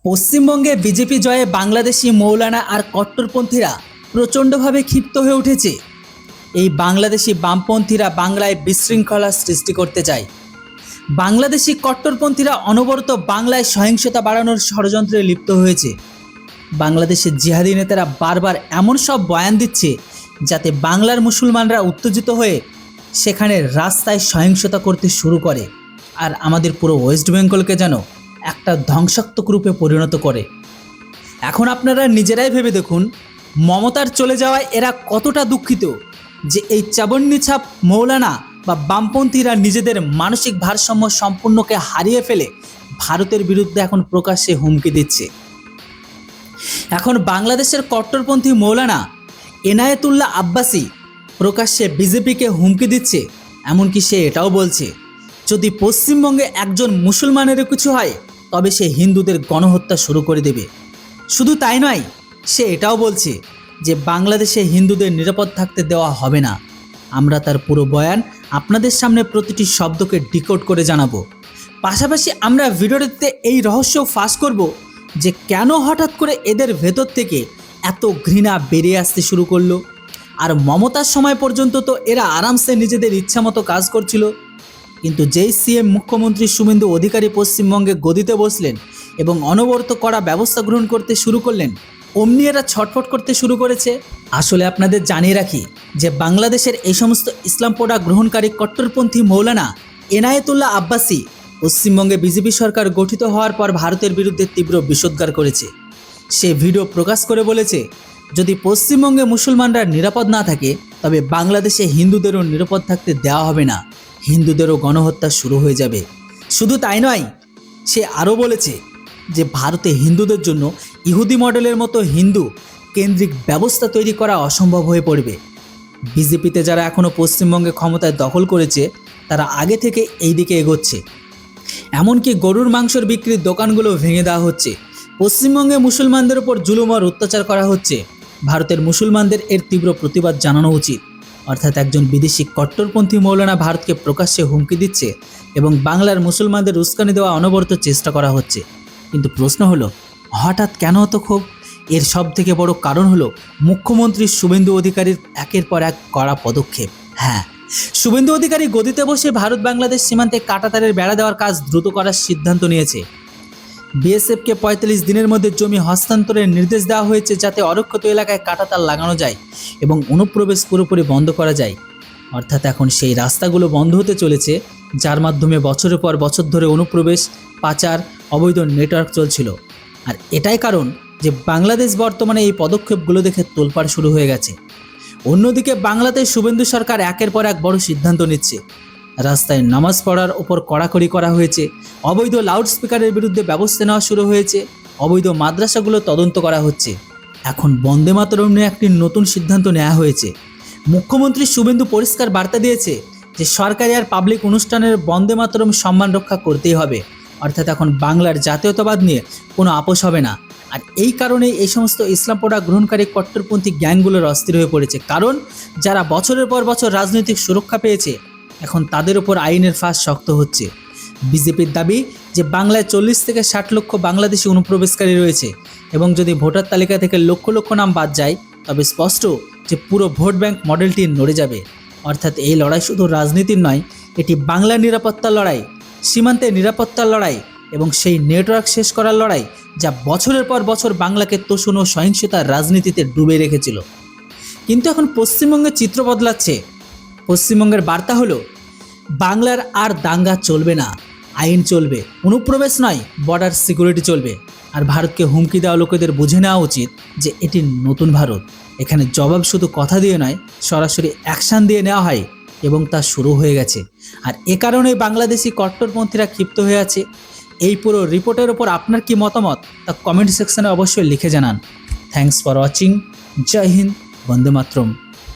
পশ্চিমবঙ্গে বিজেপি জয়ে বাংলাদেশি মৌলানা আর কট্টরপন্থীরা প্রচণ্ডভাবে ক্ষিপ্ত হয়ে উঠেছে। এই বাংলাদেশি বামপন্থীরা বাংলায় বিশৃঙ্খলা সৃষ্টি করতে চায়। বাংলাদেশি কট্টরপন্থীরা অনবরত বাংলায় সহিংসতা বাড়ানোর ষড়যন্ত্রে লিপ্ত হয়েছে। বাংলাদেশের জিহাদি নেতারা বারবার এমন সব বয়ান দিচ্ছে যাতে বাংলার মুসলমানরা উত্তেজিত হয়ে সেখানে রাস্তায় সহিংসতা করতে শুরু করে আর আমাদের পুরো ওয়েস্ট বেঙ্গলকে যেন একটা ধ্বংসাত্মক রূপে পরিণত করে। এখন আপনারা নিজেরাই ভেবে দেখুন, মমতার চলে যাওয়ায় এরা কতটা দুঃখিত যে এই চাবন্নি-ছাপ মৌলানা বা বামপন্থীরা নিজেদের মানসিক ভারসাম্য সম্পূর্ণকে হারিয়ে ফেলে ভারতের বিরুদ্ধে এখন প্রকাশ্যে হুমকি দিচ্ছে। এখন বাংলাদেশের কট্টরপন্থী মৌলানা এনায়েতুল্লাহ আব্বাসী প্রকাশ্যে বিজেপিকে হুমকি দিচ্ছে। এমনকি সে এটাও বলছে, যদি পশ্চিমবঙ্গে একজন মুসলমানেরও কিছু হয় তবে সে হিন্দুদের গণহত্যা শুরু করে দেবে। শুধু তাই নয়, সে এটাও বলছে যে বাংলাদেশে হিন্দুদের নিরাপদ থাকতে দেওয়া হবে না। আমরা তার পুরো বয়ান আপনাদের সামনে প্রতিটি শব্দকে ডিকোড করে জানাবো। পাশাপাশি আমরা ভিডিওটিতে এই রহস্য ফাঁস করব যে কেন হঠাৎ করে এদের ভেতর থেকে এত ঘৃণা বেরিয়ে আসতে শুরু করলো। আর মমতার সময় পর্যন্ত তো এরা আরামসে নিজেদের ইচ্ছামতো কাজ করছিল, কিন্তু যেই সিএম মুখ্যমন্ত্রী শুভেন্দু অধিকারী পশ্চিমবঙ্গে গদিতে বসলেন এবং অনবরত কড়া ব্যবস্থা গ্রহণ করতে শুরু করলেন, অমনি এরা ছটফট করতে শুরু করেছে। আসলে আপনাদের জানিয়ে রাখি যে বাংলাদেশের এই সমস্ত ইসলাম প্রোডাক্ট গ্রহণকারী কট্টরপন্থী মৌলানা এনায়েতুল্লাহ আব্বাসী পশ্চিমবঙ্গে বিজেপি সরকার গঠিত হওয়ার পর ভারতের বিরুদ্ধে তীব্র বিষোদ্গার করেছে। সে ভিডিও প্রকাশ করে বলেছে, যদি পশ্চিমবঙ্গে মুসলমানরা নিরাপদ না থাকে তবে বাংলাদেশে হিন্দুদেরও নিরাপদ থাকতে দেওয়া হবে না, হিন্দুদেরও গণহত্যা শুরু হয়ে যাবে। শুধু তাই নয়, সে আরও বলেছে যে ভারতে হিন্দুদের জন্য ইহুদি মডেলের মতো হিন্দু কেন্দ্রিক ব্যবস্থা তৈরি করা অসম্ভব হয়ে পড়বে। বিজেপিতে যারা এখনও পশ্চিমবঙ্গে ক্ষমতায় দখল করেছে তারা আগে থেকে এই দিকে এগোচ্ছে। এমনকি গরুর মাংসের বিক্রির দোকানগুলো ভেঙে দেওয়া হচ্ছে। পশ্চিমবঙ্গে মুসলমানদের উপর জুলুম আর অত্যাচার করা হচ্ছে। ভারতের মুসলমানদের এর তীব্র প্রতিবাদ জানানো উচিত। অর্থাৎ একজন বিদেশি কট্টরপন্থী মৌলানা ভারতকে প্রকাশ্যে হুমকি দিচ্ছে এবং বাংলার মুসলমানদের উস্কানি দেওয়া অনবরত চেষ্টা করা হচ্ছে। কিন্তু প্রশ্ন হলো, হঠাৎ কেন হতো ক্ষোভ? এর সব থেকে বড় কারণ হলো মুখ্যমন্ত্রী শুভেন্দু অধিকারীর একের পর এক কড়া পদক্ষেপ। হ্যাঁ, শুভেন্দু অধিকারী গদিতে বসে ভারত বাংলাদেশ সীমান্তে কাঁটাতারের বেড়া দেওয়ার কাজ দ্রুত করার সিদ্ধান্ত নিয়েছে। বিএসএফকে ৪৫ দিনের মধ্যে জমি হস্তান্তরের নির্দেশ দেওয়া হয়েছে যাতে অরক্ষিত এলাকায় কাঁটাতার লাগানো যায় এবং অনুপ্রবেশ পুরোপুরি বন্ধ করা যায়। অর্থাৎ এখন সেই রাস্তাগুলো বন্ধ হতে চলেছে যার মাধ্যমে বছরের পর বছর ধরে অনুপ্রবেশ, পাচার, অবৈধ নেটওয়ার্ক চলছিল। আর এটাই কারণ যে বাংলাদেশ বর্তমানে এই পদক্ষেপগুলো দেখে তোলপাড় শুরু হয়ে গেছে। অন্যদিকে বাংলাদেশ শুভেন্দু সরকার একের পর এক বড় সিদ্ধান্ত নিচ্ছে। রাস্তায় নামাজ পড়ার ওপর কড়াকড়ি করা হয়েছে, অবৈধ লাউডস্পিকারের বিরুদ্ধে ব্যবস্থা নেওয়া শুরু হয়েছে, অবৈধ মাদ্রাসাগুলো তদন্ত করা হচ্ছে। এখন বন্দে মাতরম নিয়ে একটি নতুন সিদ্ধান্ত নেওয়া হয়েছে। মুখ্যমন্ত্রী শুভেন্দু পরিষ্কার বার্তা দিয়েছে যে সরকারি আর পাবলিক অনুষ্ঠানের বন্দে মাতরম সম্মান রক্ষা করতেই হবে। অর্থাৎ এখন বাংলার জাতীয়তাবাদ নিয়ে কোনো আপোষ হবে না। আর এই কারণেই এই সমস্ত ইসলাম প্রোডাক্ট গ্রহণকারী কট্টরপন্থী গ্যাংগুলোর অস্থির হয়ে পড়েছে। কারণ যারা বছরের পর বছর রাজনৈতিক সুরক্ষা পেয়েছে এখন তাদের উপর আইনের ফাঁস শক্ত হচ্ছে। বিজেপির দাবি যে বাংলায় ৪০ থেকে ৬০ লক্ষ বাংলাদেশি অনুপ্রবেশকারী রয়েছে এবং যদি ভোটার তালিকা থেকে লক্ষ লক্ষ নাম বাদ যায় তবে স্পষ্ট যে পুরো ভোট ব্যাংক মডেলটি নড়ে যাবে। অর্থাৎ এই লড়াই শুধু রাজনীতির নয়, এটি বাংলার নিরাপত্তার লড়াই, সীমান্তের নিরাপত্তার লড়াই এবং সেই নেটওয়ার্ক শেষ করার লড়াই যা বছরের পর বছর বাংলাকে তোষণ ও সহিংসতার রাজনীতিতে ডুবে রেখেছিল। কিন্তু এখন পশ্চিমবঙ্গের চিত্র বদলাচ্ছে। পশ্চিমবঙ্গের বার্তা হলো, বাংলার আর দাঙ্গা চলবে না, আইন চলবে, অনুপ্রবেশ নয়, বর্ডার সিকিউরিটি চলবে। আর ভারতকে হুমকি দেওয়া লোকেদের বুঝে নেওয়া উচিত যে এটি নতুন ভারত। এখানে জবাব শুধু কথা দিয়ে নয়, সরাসরি অ্যাকশান দিয়ে নেওয়া হয় এবং তা শুরু হয়ে গেছে। আর এ কারণেই বাংলাদেশি কট্টরপন্থীরা ক্ষিপ্ত হয়ে আছে। এই পুরো রিপোর্টের ওপর আপনার কি মতামত তা কমেন্ট সেকশনে অবশ্যই লিখে জানান। Thanks for watching. জয় হিন্দ, বন্দে মাতরম।